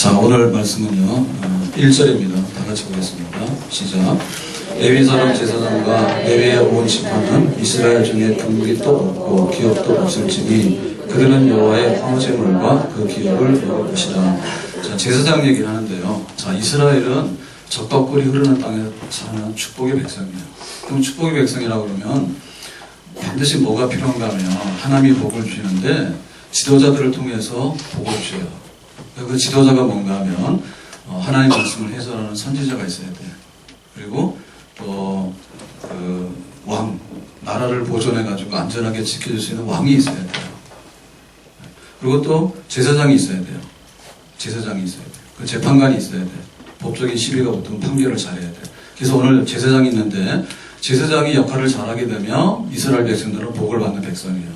자, 오늘 말씀은요, 1절입니다. 다 같이 보겠습니다. 시작. 레위 사람 제사장과 레위의 온 지파는 이스라엘 중에 분깃도 없고 기업도 없을지니 그들은 여호와의 황제물과 그 기업을 먹을 것이다. 자, 제사장 얘기를 하는데요. 자, 이스라엘은 젖밥꿀이 흐르는 땅에 사는 축복의 백성이에요. 그럼 축복의 백성이라고 그러면 반드시 뭐가 필요한가 하면 하나님이 복을 주시는데 지도자들을 통해서 복을 주셔요. 그 지도자가 뭔가 하면 하나님 말씀을 해설하는 선지자가 있어야 돼. 그리고 또 왕, 나라를 보존해가지고 안전하게 지켜줄 수 있는 왕이 있어야 돼요. 그리고 또 제사장이 있어야 돼요. 제사장이 있어야 돼요. 그 재판관이 있어야 돼요. 법적인 시비가 붙으면 판결을 잘해야 돼요. 그래서 오늘 제사장이 있는데 제사장이 역할을 잘하게 되면 이스라엘 백성들은 복을 받는 백성이에요.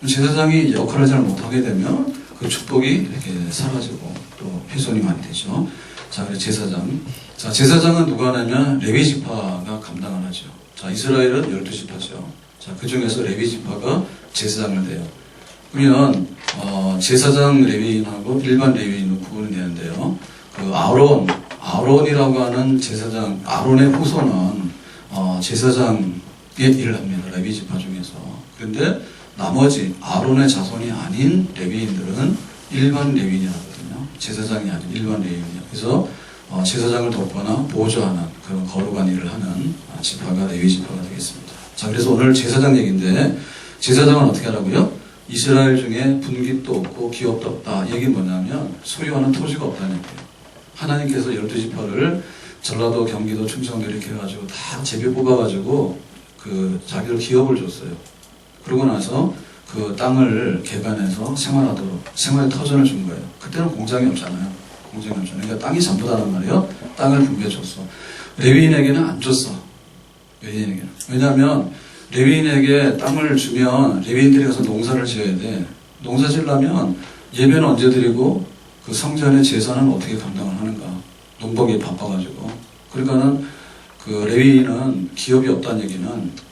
제사장이 역할을 잘 못하게 되면 그 축복이 이렇게 사라지고 또 훼손이 많이 되죠. 자, 그래서 제사장. 자, 제사장은 누가 하냐면 레위 지파가 감당을 하죠. 자, 이스라엘은 12지파죠. 자, 그 중에서 레위 지파가 제사장을 돼요. 그러면 제사장 레위인하고 일반 레위인은 구분이 되는데요. 그 아론이라고 하는 제사장, 아론의 후손은 제사장의 일을 합니다. 레위 지파 중에서. 그런데 나머지 아론의 자손이 아닌 레위인들은 일반 레위인이라거든요. 제사장이 아닌 일반 레위인이에요. 그래서 제사장을 돕거나 보조하는 그런 거룩한 일을 하는 지파가 레위 지파가 되겠습니다. 자, 그래서 오늘 제사장 얘기인데 제사장은 어떻게 하라고요? 이스라엘 중에 분깃도 없고 기업도 없다. 얘기 뭐냐면 소유하는 토지가 없다는 얘기예요. 하나님께서 12지파를 전라도, 경기도, 충청도 이렇게 해가지고 다 제비 뽑아가지고 자기들 기업을 줬어요. 그러고 나서 그 땅을 개간해서 생활하도록 생활의 터전을 준 거예요. 그때는 공장이 없잖아요. 공장이 없잖아요. 그러니까 땅이 전부다란 말이에요. 땅을 분배줬어. 레위인에게는 안 줬어. 레위인에게는. 왜냐하면 레위인에게 땅을 주면 레위인들이 가서 농사를 지어야 돼. 농사 지으려면 예배는 언제 드리고 그 성전의 제사는 어떻게 감당을 하는가. 농복이 바빠가지고. 그러니까는 그 레위인은 기업이 없다는 얘기는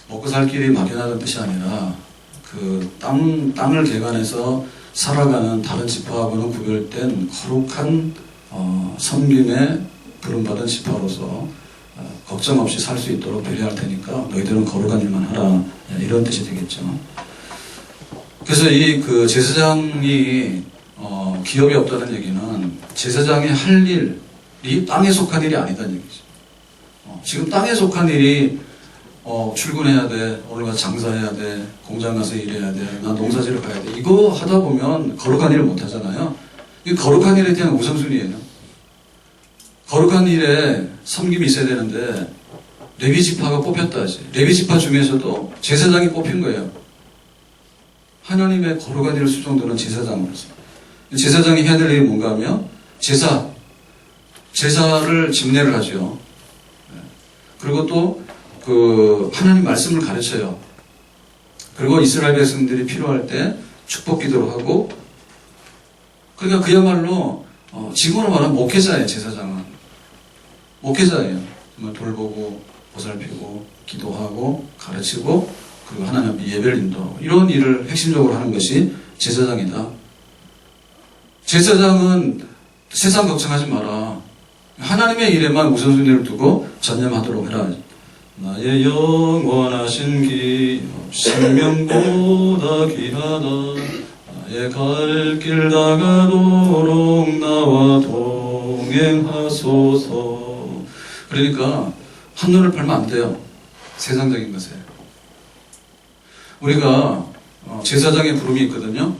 먹고 살 길이 막연하다는 뜻이 아니라 그 땅을 개간해서 살아가는 다른 지파하고는 구별된 거룩한 섬김에 부름받은 지파로서 걱정 없이 살 수 있도록 배려할 테니까 너희들은 거룩한 일만 하라, 이런 뜻이 되겠죠. 그래서 그 제사장이 기업이 없다는 얘기는 제사장이 할 일이 땅에 속한 일이 아니다는 얘기죠. 지금 땅에 속한 일이 출근해야 돼, 오늘 가서 장사해야 돼, 공장 가서 일해야 돼, 나 농사지러 가야 돼. 이거 하다 보면 거룩한 일을 못 하잖아요. 이 거룩한 일에 대한 우선순위예요. 거룩한 일에 섬김이 있어야 되는데 레위 지파가 뽑혔다지. 레위 지파 중에서도 제사장이 뽑힌 거예요. 하나님의 거룩한 일을 수종드는 제사장으로서. 제사장이 해야 될 일이 뭔가 하면 제사를 집례를 하죠. 그리고 또 하나님 말씀을 가르쳐요. 그리고 이스라엘 백성들이 필요할 때 축복 기도를 하고, 그러니까 그야말로 지금으로 말하면 목회자예요. 제사장은 목회자예요. 정말 돌보고 보살피고 기도하고 가르치고 그리고 하나님 앞에 예배를 인도하고 이런 일을 핵심적으로 하는 것이 제사장이다. 제사장은 세상 걱정하지 마라. 하나님의 일에만 우선순위를 두고 전념하도록 해라. 나의 영원하신 기업 생명보다 귀하다. 나의 갈 길 다가도록 나와 동행하소서. 그러니까 한눈을 팔면 안 돼요. 세상적인 것에. 우리가 제사장의 부름이 있거든요.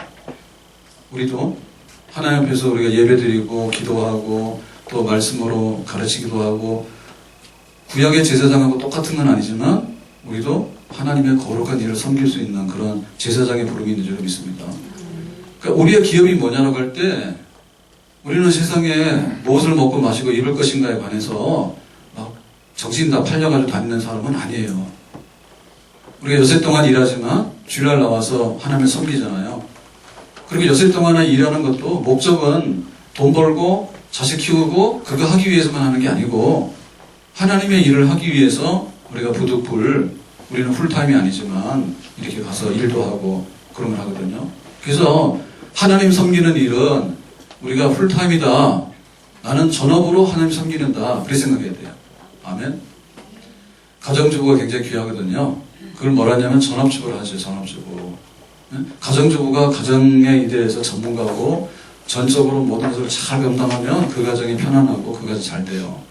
우리도 하나님 앞에서 우리가 예배드리고 기도하고 또 말씀으로 가르치기도 하고 구약의 제사장하고 똑같은 건 아니지만 우리도 하나님의 거룩한 일을 섬길 수 있는 그런 제사장의 부름이 있는 줄 믿습니다. 그러니까 우리의 기업이 뭐냐라고 할 때 우리는 세상에 무엇을 먹고 마시고 입을 것인가에 관해서 막 정신 다 팔려가지고 다니는 사람은 아니에요. 우리가 여세 동안 일하지만 주일날 나와서 하나님을 섬기잖아요. 그리고 여세 동안에 일하는 것도 목적은 돈 벌고 자식 키우고 그거 하기 위해서만 하는 게 아니고 하나님의 일을 하기 위해서 우리가 우리는 풀타임이 아니지만 이렇게 가서 일도 하고 그런 걸 하거든요. 그래서 하나님 섬기는 일은 우리가 풀타임이다. 나는 전업으로 하나님 섬기는다. 그렇게 생각해야 돼요. 아멘. 가정주부가 굉장히 귀하거든요. 그걸 뭐라 하냐면 전업주부를 하죠. 전업주부. 가정주부가 가정에 대해서 전문가고 전적으로 모든 것을 잘 감당하면 그 가정이 편안하고 그 가정이 잘 돼요.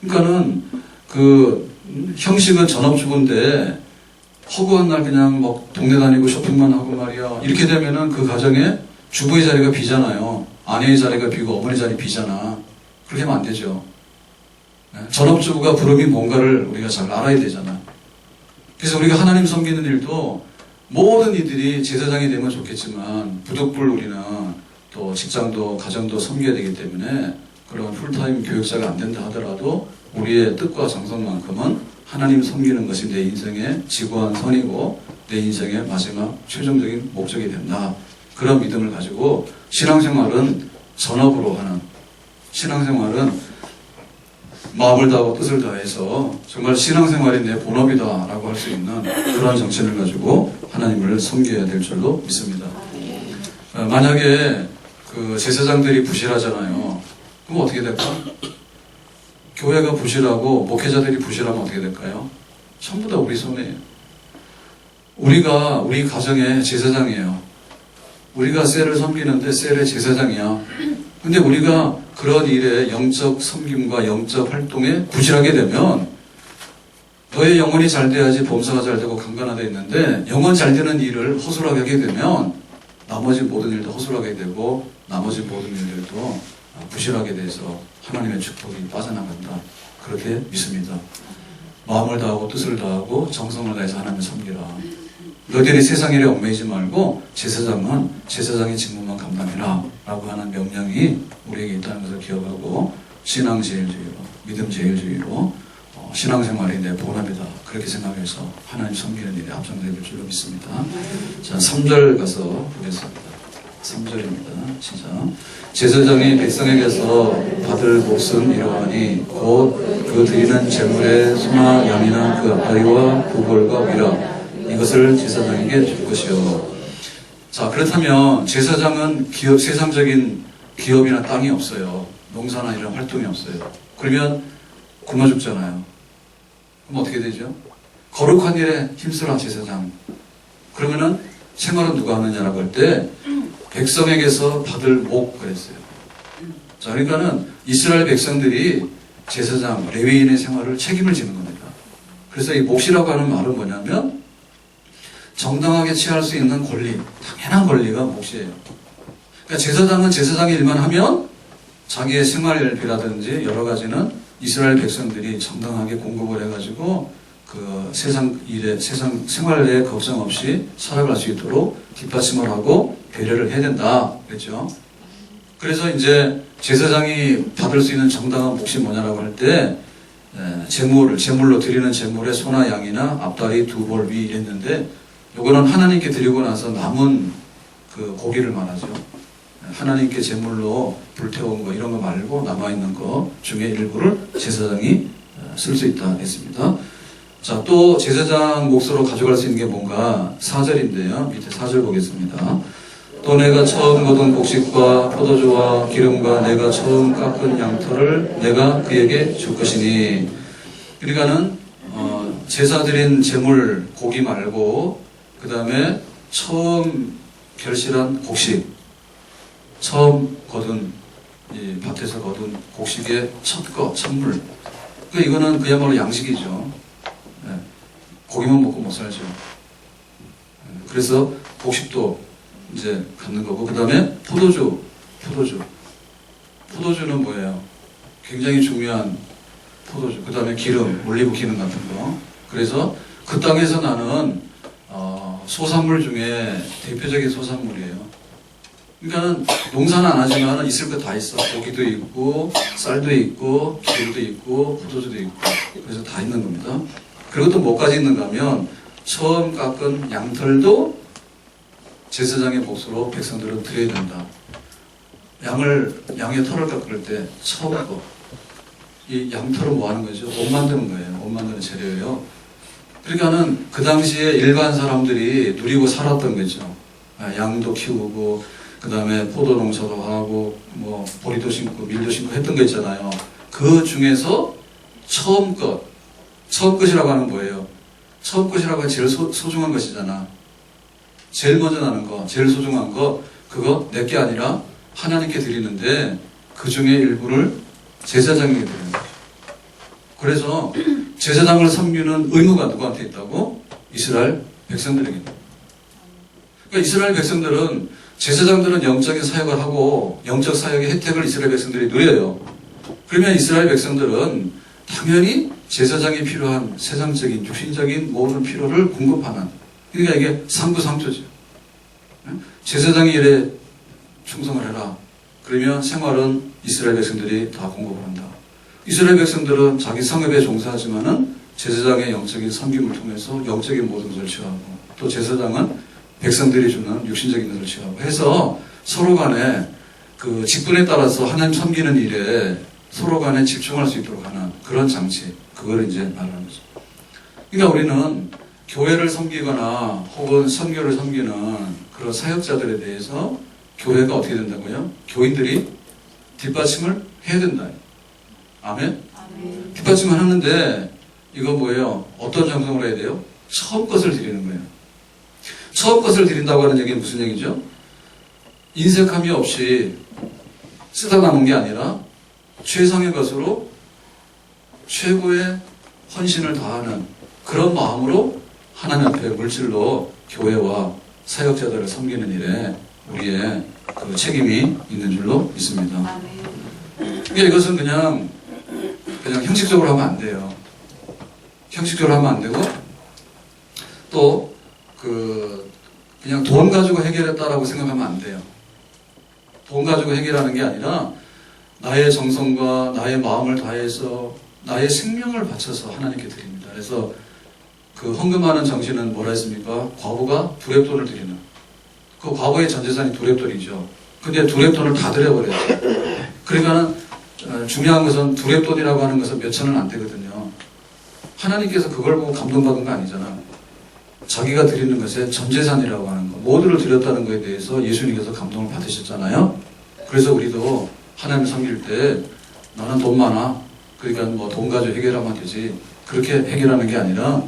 그러니까는 그 형식은 전업주부인데 허구한 날 그냥 뭐 동네 다니고 쇼핑만 하고 말이야. 이렇게 되면은 그 가정에 주부의 자리가 비잖아요. 아내의 자리가 비고 어머니 자리 비잖아. 그렇게 하면 안 되죠. 전업주부가 부름이 뭔가를 우리가 잘 알아야 되잖아. 그래서 우리가 하나님 섬기는 일도 모든 이들이 제사장이 되면 좋겠지만 부득불 우리는 또 직장도 가정도 섬겨야 되기 때문에 그런 풀타임 교육자가 안 된다 하더라도 우리의 뜻과 정성만큼은 하나님 섬기는 것이 내 인생의 지구한 선이고 내 인생의 마지막 최종적인 목적이 된다. 그런 믿음을 가지고 신앙생활은 전업으로 하는, 신앙생활은 마음을 다하고 뜻을 다해서 정말 신앙생활이 내 본업이다라고 할 수 있는 그런 정신을 가지고 하나님을 섬겨야 될 줄로 믿습니다. 만약에 그 제사장들이 부실하잖아요. 그럼 어떻게 될까? 교회가 부실하고 목회자들이 부실하면 어떻게 될까요? 전부 다 우리 손해예요. 우리가 우리 가정의 제사장이에요. 우리가 셀을 섬기는데 셀의 제사장이야. 근데 우리가 그런 일에 영적 섬김과 영적 활동에 부실하게 되면 너의 영혼이 잘 돼야지 범사가 잘 되고 강건하다 했는데 영혼 잘 되는 일을 허술하게 하게 되면 나머지 모든 일도 허술하게 되고 나머지 모든 일들도 부실하게 돼서 하나님의 축복이 빠져나간다. 그렇게 믿습니다. 마음을 다하고 뜻을 다하고 정성을 다해서 하나님을 섬기라. 너희들이 세상 일에 얽매이지 말고 제사장은 제사장의 직무만 감당해라 라고 하는 명령이 우리에게 있다는 것을 기억하고 신앙제일주의로, 믿음제일주의로 신앙생활이 내 본업이다 그렇게 생각해서 하나님 섬기는 일에 앞장서야 될 줄로 믿습니다. 자, 3절 가서 보겠습니다. 3절입니다. 시작. 제사장이 백성에게서 받을 몫은 이러하니 곧 그 드리는 제물의 소나 양이나 그 앞다리와 구걸과 위라 이것을 제사장에게 줄 것이요. 자, 그렇다면 제사장은 세상적인 기업이나 땅이 없어요. 농사나 이런 활동이 없어요. 그러면 굶어 죽잖아요. 그럼 어떻게 되죠? 거룩한 일에 힘쓰라 제사장. 그러면은 생활은 누가 하느냐라고 할 때 백성에게서 받을 목 그랬어요. 자, 그러니까는 이스라엘 백성들이 제사장, 레위인의 생활을 책임을 지는 겁니다. 그래서 이 몫이라고 하는 말은 뭐냐면 정당하게 취할 수 있는 권리, 당연한 권리가 몫이에요. 그러니까 제사장은 제사장의 일만 하면 자기의 생활비라든지 여러 가지는 이스라엘 백성들이 정당하게 공급을 해가지고 그 세상 일에, 세상 생활에 걱정 없이 살아갈 수 있도록 뒷받침을 하고 배려를 해야 된다. 그랬죠. 그래서 이제 제사장이 받을 수 있는 정당한 몫이 뭐냐라고 할 때 제물로 드리는 제물의 소나 양이나 앞다리 두 벌 위 이랬는데 요거는 하나님께 드리고 나서 남은 그 고기를 말하죠. 하나님께 제물로 불태운 거 이런 거 말고 남아있는 거 중에 일부를 제사장이 쓸 수 있다 했습니다. 자, 또 제사장 몫으로 가져갈 수 있는 게 뭔가 4절인데요. 밑에 4절 보겠습니다. 또 내가 처음 거둔 곡식과 포도주와 기름과 내가 처음 깎은 양털을 내가 그에게 줄 것이니. 그러니까는 제사 드린 제물 고기 말고 그 다음에 처음 결실한 곡식, 처음 거둔 이 밭에서 거둔 곡식의 첫물. 그러니까 이거는 그야말로 양식이죠. 고기만 먹고 못 살죠. 그래서 곡식도 이제 갖는 거고, 그 다음에 포도주는 뭐예요? 굉장히 중요한 포도주. 그 다음에 기름, 올리브 기름 같은 거. 그래서 그 땅에서 나는 소산물 중에 대표적인 소산물이에요. 그러니까는 농사는 안 하지만 있을 거 다 있어. 고기도 있고, 쌀도 있고, 기름도 있고, 포도주도 있고. 그래서 다 있는 겁니다. 그리고 또 뭐까지 있는가 하면 처음 깎은 양털도 제사장의 몫으로 백성들은 드려야 된다. 양의 털을 깎을 때 처음 거. 이 양털은 뭐 하는 거죠? 옷 만드는 거예요. 옷 만드는 재료예요. 그러니까는 그 당시에 일반 사람들이 누리고 살았던 거죠. 양도 키우고, 그 다음에 포도 농사도 하고 뭐 보리도 심고 밀도 심고 했던 거 있잖아요. 그 중에서 처음 것이라고 하는 뭐예요? 처음 것이라고 하는 제일 소중한 것이잖아. 제일 먼저 나는 거, 제일 소중한 거, 그거 내게 아니라 하나님께 드리는데 그 중에 일부를 제사장에게 드리는 거죠. 그래서 제사장을 섬기는 의무가 누구한테 있다고? 이스라엘 백성들에게. 그러니까 이스라엘 백성들은 제사장들은 영적인 사역을 하고 영적 사역의 혜택을 이스라엘 백성들이 누려요. 그러면 이스라엘 백성들은 당연히 제사장이 필요한 세상적인 육신적인 모든 필요를 공급하는, 그러니까 이게 상부상조죠. 제사장이 일에 충성을 해라. 그러면 생활은 이스라엘 백성들이 다 공급을 한다. 이스라엘 백성들은 자기 성읍에 종사하지만은 제사장의 영적인 섬김을 통해서 영적인 모든 것을 취하고, 또 제사장은 백성들이 주는 육신적인 것을 취하고 해서 서로 간에 그 직분에 따라서 하나님 섬기는 일에 서로 간에 집중할 수 있도록 하는 그런 장치, 그걸 이제 말하는 거죠. 그러니까 우리는 교회를 섬기거나 혹은 선교를 섬기는 그런 사역자들에 대해서 교회가 어떻게 된다고요? 교인들이 뒷받침을 해야 된다. 아멘? 아멘. 뒷받침을 하는데 이거 뭐예요? 어떤 정성으로 해야 돼요? 처음 것을 드리는 거예요. 처음 것을 드린다고 하는 얘기는 무슨 얘기죠? 인색함이 없이 쓰다 남은 게 아니라 최상의 것으로 최고의 헌신을 다하는 그런 마음으로 하나님 앞에 물질로 교회와 사역자들을 섬기는 일에 우리의 그 책임이 있는 줄로 믿습니다. 그러니까 이것은 그냥 형식적으로 하면 안 돼요. 형식적으로 하면 안 되고, 또 그냥 돈 가지고 해결했다라고 생각하면 안 돼요. 돈 가지고 해결하는 게 아니라 나의 정성과 나의 마음을 다해서 나의 생명을 바쳐서 하나님께 드립니다. 그래서 그 헌금하는 정신은 뭐라 했습니까? 과부가 두렙돈을 드리는. 그 과부의 전 재산이 두렙돈이죠. 근데 두렙돈을 다 드려버려요. 그러니까는 중요한 것은 두렙돈이라고 하는 것은 몇 천은 안 되거든요. 하나님께서 그걸 보고 감동받은 거 아니잖아. 자기가 드리는 것에 전 재산이라고 하는 거, 모두를 드렸다는 것에 대해서 예수님께서 감동을 받으셨잖아요. 그래서 우리도 하나님 섬길 때 나는 돈 많아, 그러니까 뭐 돈 가지고 해결하면 되지, 그렇게 해결하는 게 아니라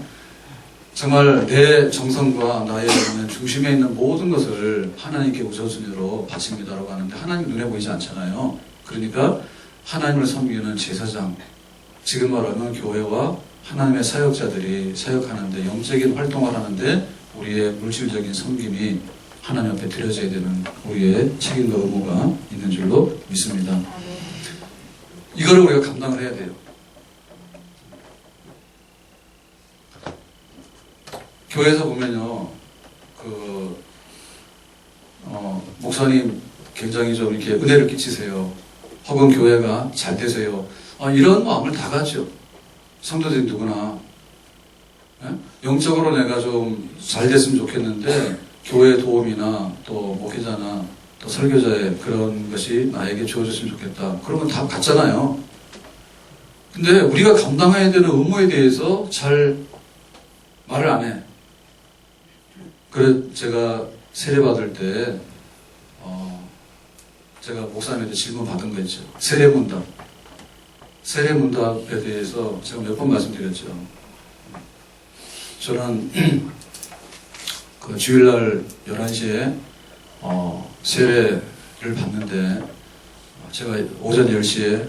정말 내 정성과 나의 중심에 있는 모든 것을 하나님께 우선순위로 바칩니다라고 하는데 하나님 눈에 보이지 않잖아요. 그러니까 하나님을 섬기는 제사장, 지금 말하면 교회와 하나님의 사역자들이 사역하는데, 영적인 활동을 하는데 우리의 물질적인 섬김이 하나님 앞에 드려져야 되는 우리의 책임과 의무가 있는 줄로 믿습니다. 이거를 우리가 감당을 해야 돼요. 교회에서 보면요, 목사님 굉장히 좀 이렇게 은혜를 끼치세요. 혹은 교회가 잘 되세요. 이런 마음을 다 가죠. 성도들이 누구나. 영적으로 내가 좀 잘 됐으면 좋겠는데, 교회 도움이나 또 목회자나 또 설교자의 그런 것이 나에게 주어졌으면 좋겠다. 그러면 다 같잖아요. 근데 우리가 감당해야 되는 의무에 대해서 잘 말을 안 해. 그래, 제가 세례받을 때, 제가 목사님한테 질문 받은 거 있죠. 세례문답. 세례문답에 대해서 제가 몇 번 말씀드렸죠. 저는 그 주일날 11시에 세례를 받는데 제가 오전 10시에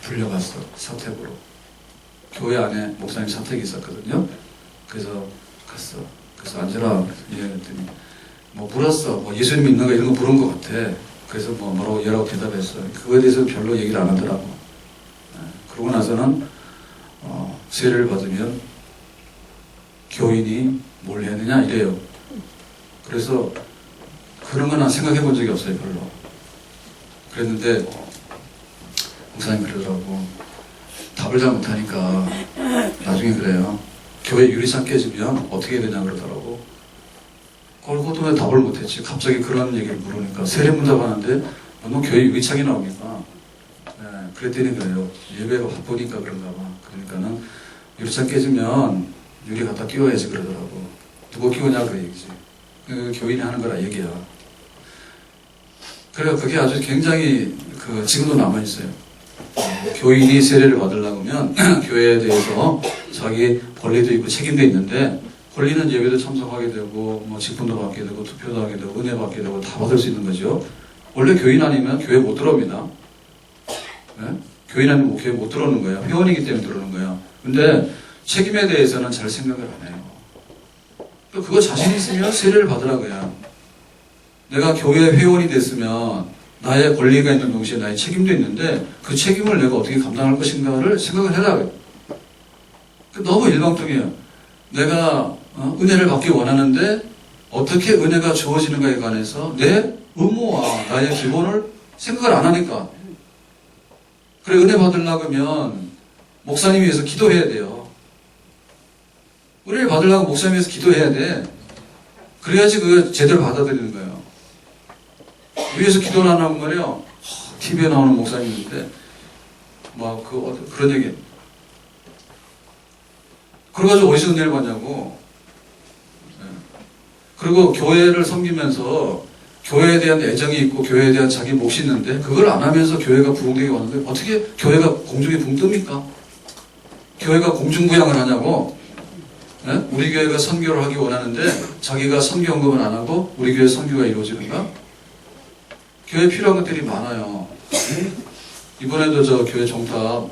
불려갔어. 사택으로. 교회 안에 목사님 사택이 있었거든요. 그래서 갔어. 그래서 앉으라 이랬더니 뭐 물었어. 뭐 예수님 믿는 거 이런 거 물은 것 같아. 그래서 뭐 뭐라고 얘라고 대답했어. 그거에 대해서 별로 얘기를 안 하더라고. 그러고 나서는 세례를 받으면 교인이 뭘 해야 되냐 이래요. 그래서 그런 건 난 생각해 본 적이 없어요. 별로. 그랬는데 목사님 그러더라고. 답을 잘 못하니까 나중에 그래요. 교회 유리창 깨지면 어떻게 해야 되냐 그러더라고. 그것도 왜 답을 못했지. 갑자기 그런 얘기를 물으니까 세례문답 하는데 너무 교회 유리창이 나옵니까? 그랬더니 그래요. 예배가 바쁘니까 그런가 봐. 그러니까는 유리창 깨지면 유리 갖다 끼워야지 그러더라고. 누구 끼우냐 그 얘기지. 교인이 하는 거라 얘기야. 그래요. 그게 아주 굉장히 지금도 남아 있어요. 교인이 세례를 받으려고 하면 교회에 대해서 자기 권리도 있고 책임도 있는데, 권리는 예배도 참석하게 되고 뭐 직분도 받게 되고 투표도 하게 되고 은혜 받게 되고 다 받을 수 있는 거죠. 원래 교인 아니면 교회 못 들어옵니다. 네? 교인 아니면 교회 못 들어오는 거예요. 회원이기 때문에 들어오는 거예요. 근데 책임에 대해서는 잘 생각을 안 해요. 그거 자신 있으면 세례를 받으라고요. 내가 교회 회원이 됐으면 나의 권리가 있는 동시에 나의 책임도 있는데 그 책임을 내가 어떻게 감당할 것인가를 생각을 해라. 너무 일방통이에요. 내가 은혜를 받기 원하는데 어떻게 은혜가 주어지는가에 관해서 내 의무와 나의 기본을 생각을 안 하니까. 그래, 은혜 받으려고 하면 목사님이 위해서 기도해야 돼요. 은혜를 받으려고 목사님이 위해서 기도해야 돼. 그래야지 그 제대로 받아들이는 거예요. 위에서 기도를 안 하면 말이에요. TV에 나오는 목사님인데 그런 얘기. 그래가지고 어디서 은혜를 받냐고. 그리고 교회를 섬기면서 교회에 대한 애정이 있고 교회에 대한 자기 몫이 있는데 그걸 안 하면서 교회가 부흥되기 원하는데 어떻게 교회가 공중에 붕 뜹니까? 교회가 공중부양을 하냐고. 네? 우리 교회가 선교를 하기 원하는데 자기가 선교 언급은 안 하고 우리 교회 선교가 이루어지는가? 교회에 필요한 것들이 많아요. 이번에도 저 교회 정탑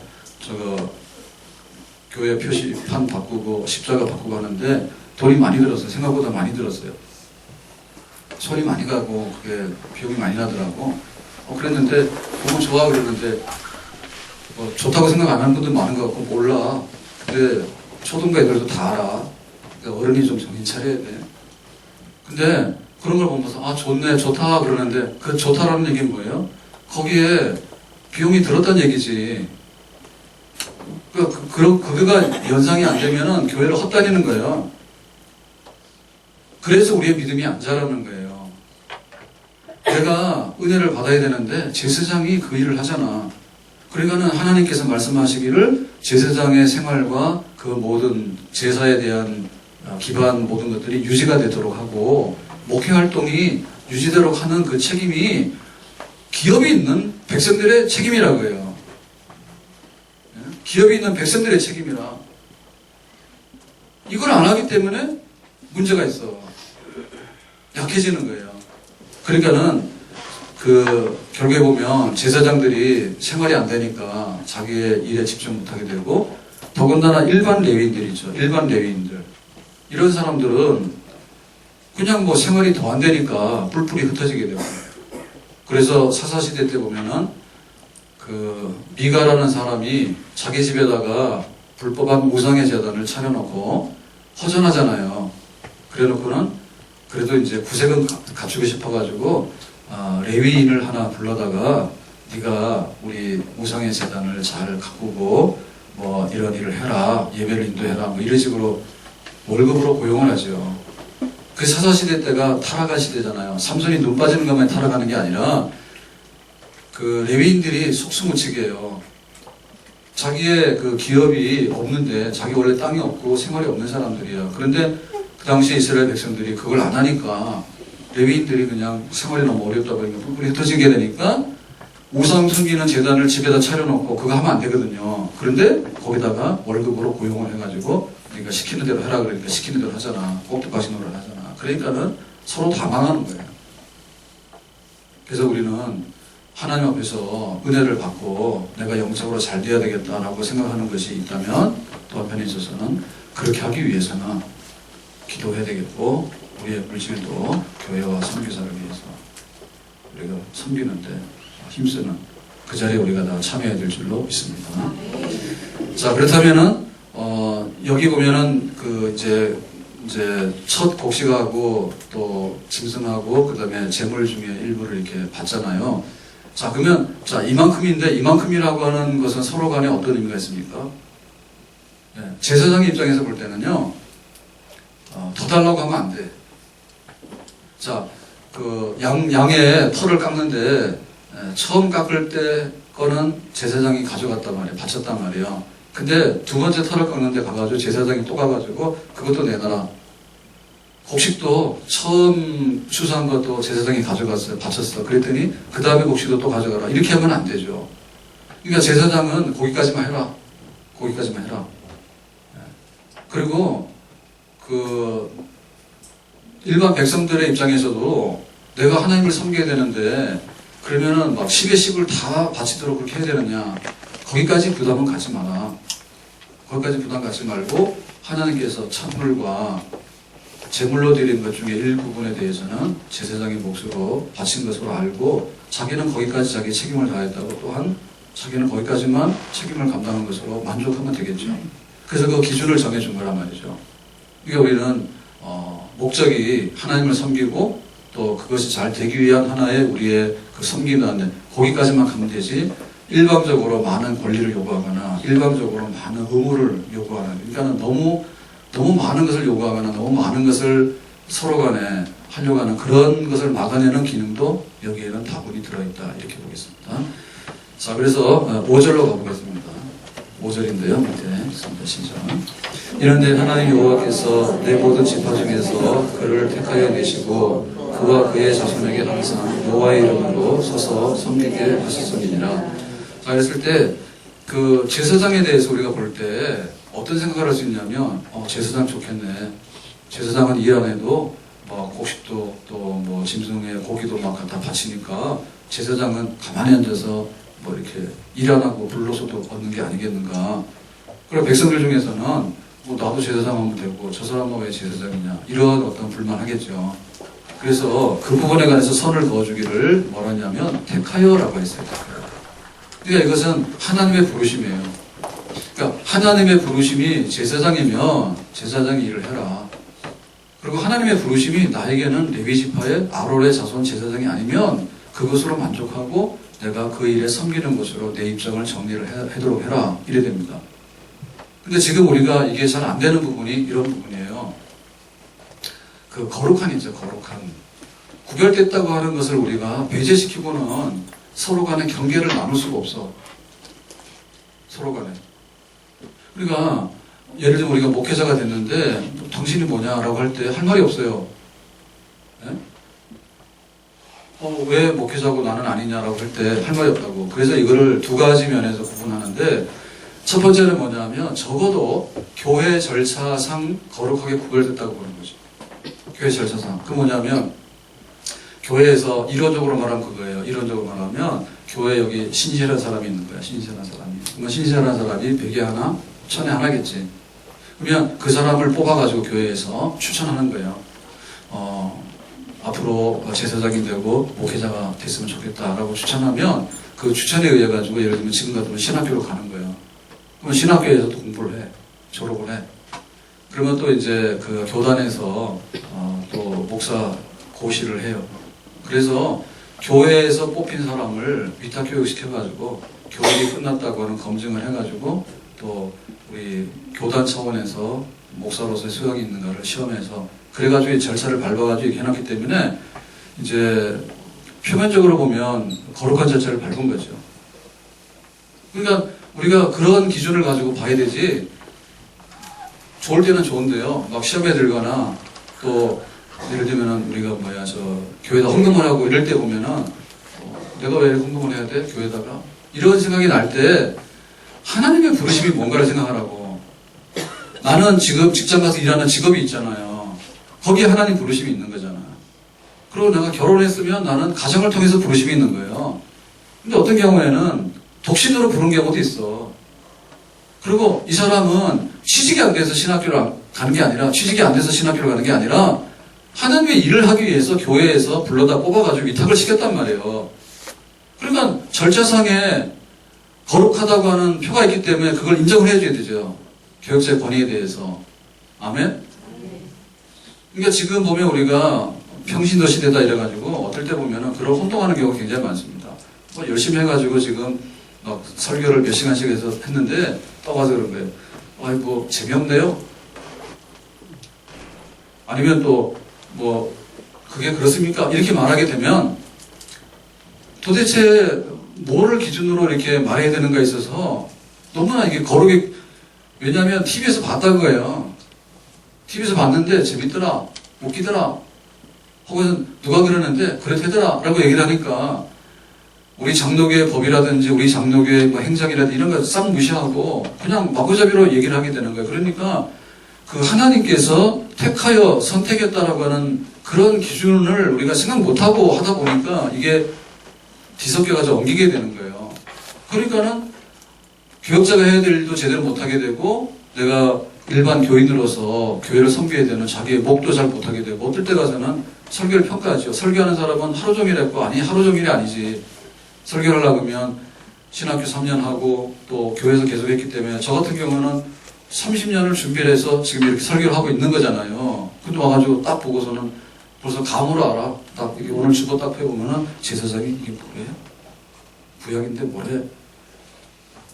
교회 표시판 바꾸고 십자가 바꾸고 하는데 돈이 많이 들었어요. 생각보다 많이 들었어요. 손이 많이 가고 그게 비용이 많이 나더라고. 그랬는데 보면 좋아 그러는데 좋다고 생각 안 하는 분들 많은 것 같고 몰라. 근데 초등부 애들도 다 알아. 그러니까 어른이 좀 정신 차려야 돼. 근데 그런 걸 보면서 좋네 좋다 그러는데 그 좋다라는 얘기는 뭐예요? 거기에 비용이 들었다는 얘기지. 그거가 연상이 안 되면은 교회를 헛다니는 거예요. 그래서 우리의 믿음이 안 자라는 거예요. 내가 은혜를 받아야 되는데 제사장이 그 일을 하잖아. 그러니까는 하나님께서 말씀하시기를 제사장의 생활과 그 모든 제사에 대한 기반 모든 것들이 유지가 되도록 하고 목회 활동이 유지되도록 하는 그 책임이 기업이 있는 백성들의 책임이라고 해요. 기업이 있는 백성들의 책임이라. 이걸 안 하기 때문에 문제가 있어. 약해지는 거예요. 그러니까는 결국에 보면 제사장들이 생활이 안 되니까 자기의 일에 집중 못하게 되고 더군다나 일반 레위인들이죠. 일반 레위인들. 이런 사람들은 그냥 생활이 더 안 되니까 뿔뿔이 흩어지게 되고. 그래서 사사시대 때 보면은 미가라는 사람이 자기 집에다가 불법한 우상의 제단을 차려놓고 허전하잖아요. 그래 놓고는 그래도 이제 구색은 갖추고 싶어가지고 레위인을 하나 불러다가 네가 우리 우상의 제단을 잘 가꾸고 이런 일을 해라, 예배를 인도해라, 이런 식으로 월급으로 고용을 하죠. 그 사사시대 때가 타락한 시대잖아요. 삼손이 눈 빠지는 것만 타락하는 게 아니라 레위인들이 속수무책이에요. 자기의 기업이 없는데 자기 원래 땅이 없고 생활이 없는 사람들이에요. 그런데 그 당시에 이스라엘 백성들이 그걸 안 하니까 레위인들이 그냥 생활이 너무 어렵다 보니까 뿔뿔이 흩어지게 되니까 우상 숨기는 제단을 집에다 차려놓고 그거 하면 안 되거든요. 그런데 거기다가 월급으로 고용을 해가지고 그러니까 시키는 대로 해라 그러니까 시키는 대로 하잖아. 꼭두가시 노릇 하잖아. 그러니까는 서로 다 망하는 거예요. 그래서 우리는 하나님 앞에서 은혜를 받고 내가 영적으로 잘 돼야 되겠다라고 생각하는 것이 있다면 또 한편에 있어서는 그렇게 하기 위해서는 기도해야 되겠고 우리의 물질도 교회와 선교사를 위해서 우리가 섬기는데 힘쓰는 그 자리에 우리가 다 참여해야 될 줄로 믿습니다. 자, 그렇다면은 여기 보면은 이제 첫 곡식하고 또 짐승하고 그다음에 제물 중에 일부를 이렇게 받잖아요. 자, 그러면 이만큼인데 이만큼이라고 하는 것은 서로 간에 어떤 의미가 있습니까? 네, 제사장의 입장에서 볼 때는요. 더 달라고 하면 안 돼. 자, 양의 털을 깎는데 처음 깎을 때 거는 제사장이 가져갔단 말이에요. 바쳤단 말이에요. 근데 두 번째 털을 깎는데 가가지고 제사장이 또 가가지고 그것도 내놔라. 곡식도 처음 추수한 것도 제사장이 가져갔어요. 바쳤어. 그랬더니 그 다음에 곡식도 또 가져가라. 이렇게 하면 안 되죠. 그러니까 제사장은 거기까지만 해라. 거기까지만 해라. 그리고 그 일반 백성들의 입장에서도 내가 하나님을 섬겨야 되는데 그러면은 막 10의 10을 다 바치도록 그렇게 해야 되느냐. 거기까지 부담은 갖지 마라. 거기까지 부담 갖지 말고 하나님께서 찬물과 제물로 드린 것 중에 일부분에 대해서는 제사장의 몫으로 바친 것으로 알고 자기는 거기까지 자기 책임을 다했다고 또한 자기는 거기까지만 책임을 감당한 것으로 만족하면 되겠죠. 그래서 그 기준을 정해준 거란 말이죠. 그러니까 우리는 목적이 하나님을 섬기고 또 그것이 잘 되기 위한 하나의 우리의 그 섬기는 거기까지만 가면 되지 일방적으로 많은 권리를 요구하거나 일방적으로 많은 의무를 요구하는 그러니까 너무 많은 것을 요구하거나 너무 많은 것을 서로 간에 하려고 하는 그런 것을 막아내는 기능도 여기에는 다분히 들어있다 이렇게 보겠습니다. 자, 그래서 5절로 가보겠습니다. 5절인데요. 밑에 있습니다. 시작. 이런데 하나님 여호와께서 내 모든 지파 중에서 그를 택하여 내시고 그와 그의 자손에게 항상 여호와의 이름으로 서서 섬기게 하셨음이니라. 자, 그랬을 때 그 제사장에 대해서 우리가 볼 때 어떤 생각을 할 수 있냐면 제사장 좋겠네. 제사장은 일 안 해도 곡식도 또 짐승의 고기도 막 갖다 바치니까 제사장은 가만히 앉아서 이렇게 일 안 하고 불로소도 얻는 게 아니겠는가. 그리고 백성들 중에서는 나도 제사장 하면 되고 저 사람은 왜 제사장이냐 이런 어떤 불만하겠죠. 그래서 그 부분에 관해서 선을 그어주기를 뭐라냐면 택하여라고 했어요. 그러니까 이것은 하나님의 부르심이에요. 그러니까 하나님의 부르심이 제사장이면 제사장이 일을 해라. 그리고 하나님의 부르심이 나에게는 레위 지파의 아론의 자손 제사장이 아니면 그것으로 만족하고 내가 그 일에 섬기는 것으로 내 입장을 정리를 하도록 해라. 이래 됩니다. 근데 지금 우리가 이게 잘 안 되는 부분이 이런 부분이에요. 그 거룩한 있죠, 거룩한. 구별됐다고 하는 것을 우리가 배제시키고는 서로 간에 경계를 나눌 수가 없어. 서로 간에. 우리가 예를 들면 우리가 목회자가 됐는데 당신이 뭐냐라고 할 때 할 말이 없어요. 네? 왜 목회자고 나는 아니냐라고 할 때 할 말이 없다고. 그래서 이거를 두 가지 면에서 구분하는데 첫 번째는 뭐냐면 적어도 교회 절차상 거룩하게 구별됐다고 보는 거죠. 교회 절차상. 그 뭐냐면 교회에서 이론적으로 말하면 그거예요. 이론적으로 말하면 교회 여기 신실한 사람이 있는 거야. 신실한 사람이. 그러면 신실한 사람이 100에 하나, 1000에 하나겠지. 그러면 그 사람을 뽑아가지고 교회에서 추천하는 거예요. 앞으로 제사장이 되고 목회자가 됐으면 좋겠다라고 추천하면 그 추천에 의해 가지고 예를 들면 지금 같으면 신학교로 가는 거예요. 그러면 신학교에서 또 공부를 해. 졸업을 해. 그러면 또 이제 그 교단에서 또 목사 고시를 해요. 그래서 교회에서 뽑힌 사람을 위탁교육 시켜가지고 교육이 끝났다고 하는 검증을 해가지고 또 우리 교단 차원에서 목사로서의 소양이 있는가를 시험해서 그래가지고 이 절차를 밟아가지고 이렇게 해놨기 때문에 이제 표면적으로 보면 거룩한 절차를 밟은 거죠. 그러니까 우리가 그런 기준을 가지고 봐야 되지 좋을 때는 좋은데요. 막 시험에 들거나 또 예를 들면은 우리가 교회에다 헌금을 하고 이럴 때 보면은 내가 왜 헌금을 해야 돼? 교회에다가 이런 생각이 날 때 하나님의 부르심이 뭔가를 생각하라고. 나는 지금 직장 가서 일하는 직업이 있잖아요. 거기에 하나님 부르심이 있는 거잖아요. 그리고 내가 결혼했으면 나는 가정을 통해서 부르심이 있는 거예요. 근데 어떤 경우에는 독신으로 부른 경우도 있어. 그리고 이 사람은 취직이 안 돼서 신학교를 가는 게 아니라 취직이 안 돼서 신학교를 가는 게 아니라 하나님의 일을 하기 위해서 교회에서 불러다 뽑아가지고 위탁을 시켰단 말이에요. 그러니까 절차상에 거룩하다고 하는 표가 있기 때문에 그걸 인정을 해줘야 되죠. 교육자의 권위에 대해서. 아멘? 그러니까 지금 보면 우리가 평신도 시대다 이래가지고 어떨 때 보면은 그런 혼동하는 경우가 굉장히 많습니다. 열심히 해가지고 지금 막 설교를 몇 시간씩 해서 했는데 떠가서 그런 거예요. 아이고 재미없네요. 아니면 또 그게 그렇습니까? 이렇게 말하게 되면 도대체 뭐를 기준으로 이렇게 말해야 되는가 있어서 너무나 이게 거룩이 왜냐하면 TV에서 봤다는 거예요. TV에서 봤는데 재밌더라. 웃기더라. 혹은 누가 그러는데 그래 되더라 라고 얘기를 하니까 우리 장로교의 법이라든지 우리 장로교의 뭐 행정이라든지 이런 거 싹 무시하고 그냥 마구잡이로 얘기를 하게 되는 거예요. 그러니까 그 하나님께서 택하여 선택했다라고 하는 그런 기준을 우리가 생각 못하고 하다 보니까 이게 뒤섞여가지고 엉기게 되는 거예요. 그러니까는 교역자가 해야 될 일도 제대로 못하게 되고 내가 일반 교인으로서 교회를 섬겨야 되는 자기의 목도 잘 못하게 되고 어떨 때 가서는 설교를 평가하죠. 설교하는 사람은 하루 종일 했고 아니 하루 종일이 아니지. 설교를 하려고 하면 신학교 3년 하고 또 교회에서 계속 했기 때문에 저 같은 경우는 30년을 준비를 해서 지금 이렇게 설교를 하고 있는 거잖아요. 근데 와가지고 딱 보고서는 벌써 감으로 알아. 딱 이게 오늘 주보 딱 펴보면은 제사장이 이게 뭐래요? 구약인데 뭐래?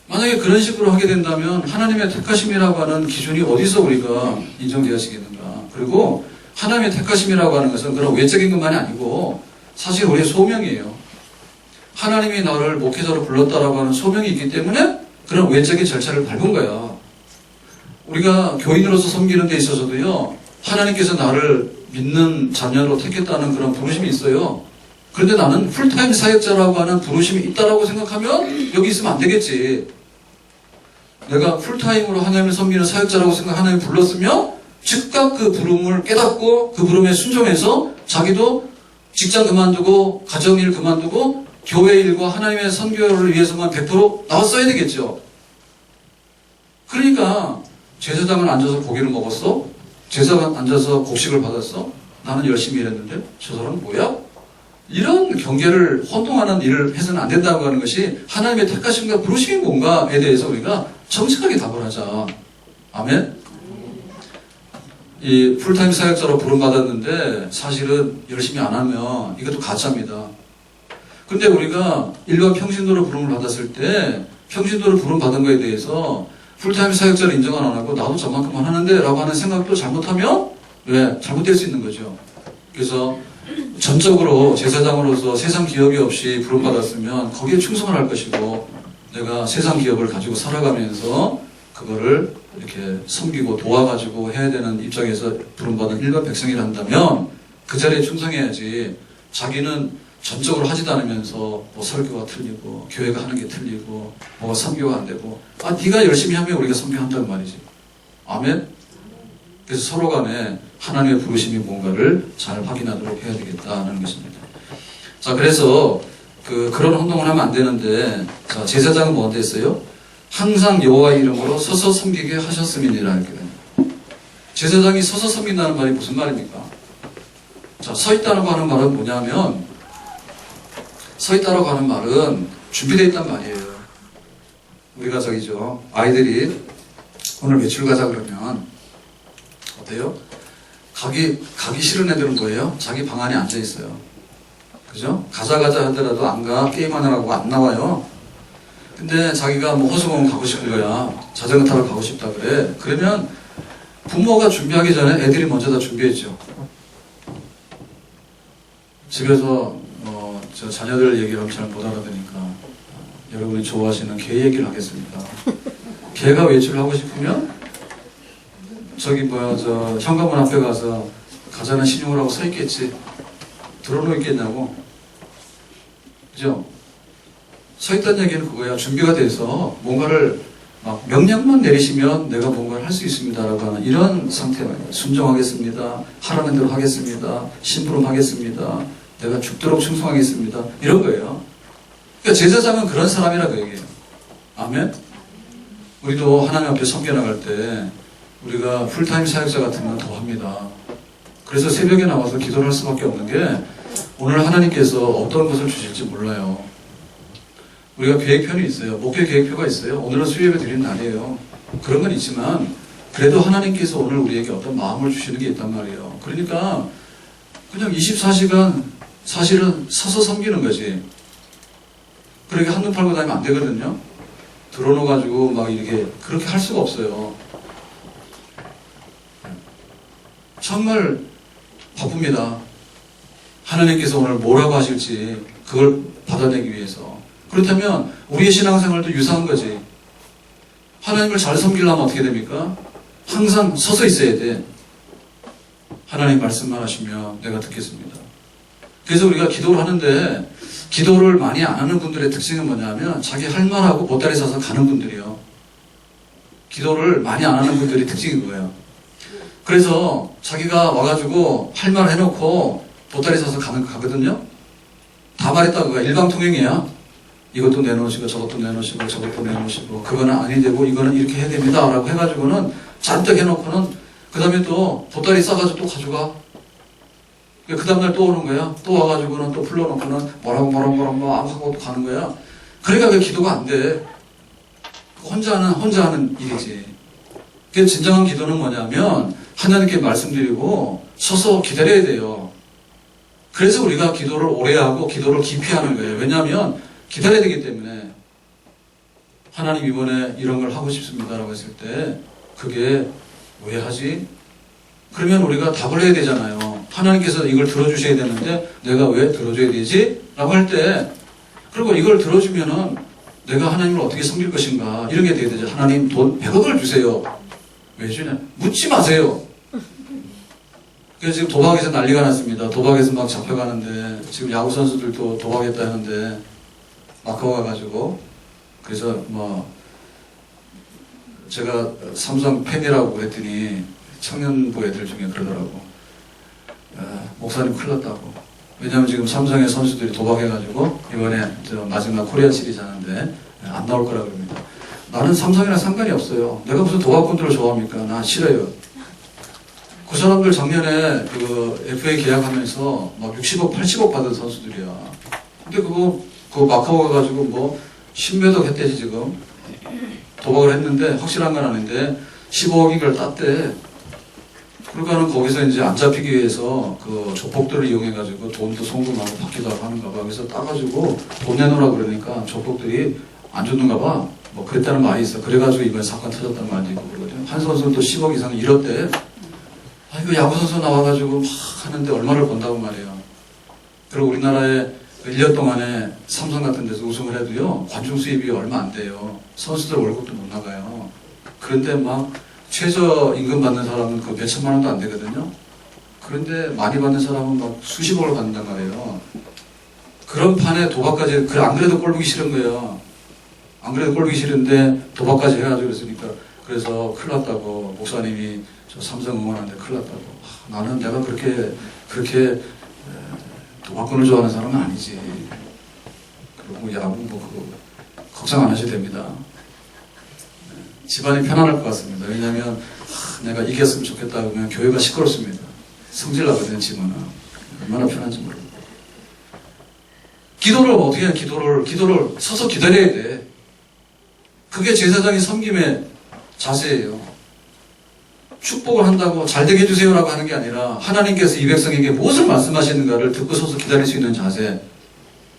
만약에 그런 식으로 하게 된다면 하나님의 택하심이라고 하는 기준이 어디서 우리가 인정되어지겠는가? 그리고 하나님의 택하심이라고 하는 것은 그런 외적인 것만이 아니고 사실 우리의 소명이에요. 하나님이 나를 목회자로 불렀다라고 하는 소명이 있기 때문에 그런 외적인 절차를 밟은 거야. 우리가 교인으로서 섬기는 데 있어서도요, 하나님께서 나를 믿는 자녀로 택했다는 그런 부르심이 있어요. 그런데 나는 풀타임 사역자라고 하는 부르심이 있다라고 생각하면 여기 있으면 안 되겠지. 내가 풀타임으로 하나님을 섬기는 사역자라고 생각 하나님 불렀으면 즉각 그 부름을 깨닫고 그 부름에 순종해서 자기도 직장 그만두고 가정일 그만두고 교회 일과 하나님의 선교를 위해서만 100% 나왔어야 되겠죠. 그러니까 제사장은 앉아서 고기를 먹었어? 제사장 앉아서 곡식을 받았어? 나는 열심히 일했는데 저 사람은 뭐야? 이런 경계를 혼동하는 일을 해서는 안 된다고 하는 것이 하나님의 택하심과 부르심이 뭔가에 대해서 우리가 정직하게 답을 하자. 아멘? 이 풀타임 사역자로 부름받았는데 사실은 열심히 안 하면 이것도 가짜입니다. 근데 우리가 일반 평신도로 부름을 받았을 때 평신도로 부름받은 거에 대해서 풀타임 사역자를 인정 안 하고 나도 저만큼만 하는데 라고 하는 생각도 잘못하면 왜? 잘못될 수 있는 거죠. 그래서 전적으로 제사장으로서 세상 기업이 없이 부름받았으면 거기에 충성을 할 것이고 내가 세상 기업을 가지고 살아가면서 그거를 이렇게 섬기고 도와가지고 해야 되는 입장에서 부름받은 일반 백성이라 한다면 그 자리에 충성해야지. 자기는 전적으로 하지도 않으면서 뭐 설교가 틀리고 교회가 하는 게 틀리고 뭐가 선교가 안 되고 네가 열심히 하면 우리가 선교한다는 말이지. 아멘? 그래서 서로 간에 하나님의 부르심이 뭔가를 잘 확인하도록 해야 되겠다는 것입니다. 자, 그래서 그런 혼동을 하면 안 되는데, 자, 제사장은 뭐한테 했어요? 항상 여호와 이름으로 서서 섬기게 하셨음이니라 이렇게 됩니다. 제사장이 서서 섬긴다는 말이 무슨 말입니까? 자, 서 있다라고 하는 말은 뭐냐면, 서 있다라고 하는 말은 준비되어 있단 말이에요. 우리가 저기죠. 아이들이 오늘 외출 가자 그러면 어때요? 가기 싫은 애들은 뭐예요? 자기 방 안에 앉아 있어요. 그죠? 가자 하더라도 안 가. 게임하느라고 안 나와요. 근데 자기가 뭐 호수공원 가고 싶은 거야. 자전거 타러 가고 싶다 그래. 그러면 부모가 준비하기 전에 애들이 먼저 다 준비했죠. 집에서 저 자녀들 얘기를 잘 못 알아듣으니까 여러분이 좋아하시는 개 얘기를 하겠습니다. 개가 외출을 하고 싶으면 저기 저 현관문 앞에 가서 가자는 신용을 하고 서 있겠지. 들어놓 있겠냐고. 그죠? 서 있다는 얘기는 그거야. 준비가 돼서 뭔가를 막 명령만 내리시면 내가 뭔가를 할 수 있습니다라고 하는 이런 상태입니다. 순종하겠습니다. 하라는 대로 하겠습니다. 심부름하겠습니다. 내가 죽도록 충성하겠습니다. 이런 거예요. 그러니까 제사장은 그런 사람이라고 얘기해요. 아멘? 우리도 하나님 앞에 섬겨나갈 때 우리가 풀타임 사역자 같으면 더 합니다. 그래서 새벽에 나와서 기도를 할 수밖에 없는 게 오늘 하나님께서 어떤 것을 주실지 몰라요. 우리가 계획표는 있어요. 목회 계획표가 있어요. 오늘은 수요예배 드리는 날이에요. 그런 건 있지만 그래도 하나님께서 오늘 우리에게 어떤 마음을 주시는 게 있단 말이에요. 그러니까 그냥 24시간 사실은 서서 섬기는 거지. 그렇게 한눈 팔고 다니면 안 되거든요. 들어놓아가지고 막 이렇게 그렇게 할 수가 없어요. 정말 바쁩니다. 하나님께서 오늘 뭐라고 하실지 그걸 받아내기 위해서. 그렇다면 우리의 신앙생활도 유사한 거지. 하나님을 잘 섬기려면 어떻게 됩니까? 항상 서서 있어야 돼. 하나님 말씀만 하시면 내가 듣겠습니다. 그래서 우리가 기도를 하는데 기도를 많이 안 하는 분들의 특징은 뭐냐면 자기 할 말하고 보따리 싸서 가는 분들이요. 기도를 많이 안 하는 분들이 특징인 거예요. 그래서 자기가 와가지고 할 말 해놓고 보따리 싸서 가거든요. 다 말했다고 일방통행이야. 이것도 내놓으시고 저것도 내놓으시고 저것도 내놓으시고 그거는 아니 되고 이거는 이렇게 해야 됩니다 라고 해가지고는 잔뜩 해놓고는 그 다음에 또 보따리 싸가지고 또 가져가. 그 다음날 또 오는 거야. 또 와가지고는 또 불러놓고는 뭐라고 하고 가는 거야. 그러니까 왜 기도가 안 돼? 혼자 하는 일이지. 그 진정한 기도는 뭐냐면 하나님께 말씀드리고 서서 기다려야 돼요. 그래서 우리가 기도를 오래 하고 기도를 깊이 하는 거예요. 왜냐하면 기다려야 되기 때문에. 하나님 이번에 이런 걸 하고 싶습니다라고 했을 때 그게 왜 하지? 그러면 우리가 답을 해야 되잖아요. 하나님께서 이걸 들어주셔야 되는데 내가 왜 들어줘야 되지? 라고 할 때 그리고 이걸 들어주면은 내가 하나님을 어떻게 섬길 것인가 이런 게 돼야 되죠. 하나님 돈 100억을 주세요. 왜 주냐? 묻지 마세요. 그래서 지금 도박에서 난리가 났습니다. 도박에서 막 잡혀가는데 지금 야구 선수들도 도박했다 하는데 마카오 그래서 뭐 제가 삼성 팬이라고 그랬더니 청년부 애들 중에 그러더라고. 목사님 큰일 났다고. 왜냐면 지금 삼성의 선수들이 도박해가지고 이번에 마지막 코리안 시리즈 하는데 안 나올 거라고 그럽니다. 나는 삼성이랑 상관이 없어요. 내가 무슨 도박꾼들을 좋아합니까? 난 싫어요. 그 사람들 작년에 그 FA 계약하면서 막 60억, 80억 받은 선수들이야. 근데 그거 마카오 가가지고 뭐 10몇 억 했대지 지금. 도박을 했는데 확실한 건 아닌데 15억인걸 땄대. 그러니까는 거기서 이제 안 잡히기 위해서 그 조폭들을 이용해가지고 돈도 송금하고 받기도 하고 하는가 봐. 그래서 따가지고 돈 내놓으라 그러니까 조폭들이 안 줬는가 봐. 뭐 그랬다는 말이 있어. 그래가지고 이번에 사건 터졌다는 말도 있고 그러거든. 한 선수는 또 10억 이상 잃었대. 이거 야구선수 나와가지고 막 하는데 얼마를 번다고 말이에요. 그리고 우리나라에 1년 동안에 삼성 같은 데서 우승을 해도요, 관중 수입이 얼마 안 돼요. 선수들 월급도 못 나가요. 그런데 막 최저임금 받는 사람은 그 몇천만 원도 안 되거든요. 그런데 많이 받는 사람은 막 수십억을 받는단 말이에요. 그런 판에 도박까지, 안 그래도 꼴 보기 싫은 거예요. 안 그래도 꼴 보기 싫은데 도박까지 해가지고 그랬으니까. 그래서 큰일 났다고 목사님이 저 삼성 응원하는데 큰일 났다고. 나는 내가 그렇게 도박꾼을 좋아하는 사람은 아니지. 그리고 야구 그거 걱정 안 하셔도 됩니다. 집안이 편안할 것 같습니다. 왜냐하면 내가 이겼으면 좋겠다 그러면 교회가 시끄럽습니다. 성질나거든요. 집안은. 얼마나 편한지 모르고. 기도를 어떻게 해? 기도를 서서 기다려야 돼. 그게 제사장이 섬김의 자세예요. 축복을 한다고 잘 되게 해주세요라고 하는 게 아니라 하나님께서 이 백성에게 무엇을 말씀하시는가를 듣고 서서 기다릴 수 있는 자세.